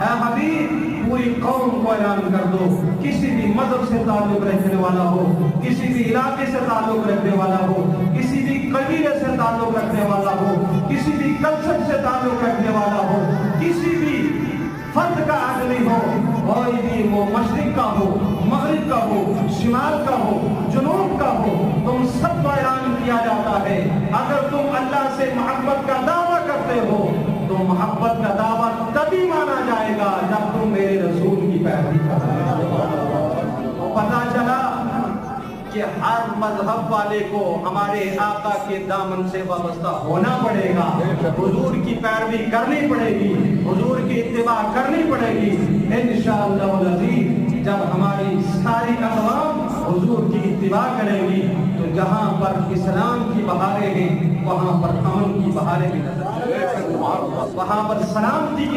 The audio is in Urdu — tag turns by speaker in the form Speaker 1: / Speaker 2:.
Speaker 1: اے حبیب پوری قوم کو اعلان کر دو، کسی بھی مذہب سے تعلق رکھنے والا ہو، کسی بھی علاقے سے تعلق رکھنے والا ہو، کسی بھی قبیلے سے تعلق رکھنے والا ہو، کسی بھی کلچر سے تعلق رکھنے والا ہو، کسی بھی فرد کا آدمی ہو، کوئی بھی وہ مشرق کا ہو، مغرب کا ہو، شمال کا ہو، جنوب کا ہو، تم سب کو اعلان کیا جاتا ہے اگر تم اللہ سے محبت کا دعویٰ کرتے ہو تو محبت کا دعویٰ تبھی مانا جائے گا جب تم میرے رسول کی پیروی کرو گے۔ پتہ چلا کہ ہر مذہب والے کو ہمارے آقا کے دامن سے وابستہ ہونا پڑے گا، حضور کی پیروی کرنی پڑے گی، حضور کی اتباع کرنی پڑے گی۔ انشاءاللہ العزیز جب ہماری ساری اقوام حضور کی اتباع کریں گی تو جہاں پر اسلام کی بہاریں ہیں وہاں پر امن کی بہاریں بھی نظر آئیں گی، وہاں پر سلامتی کی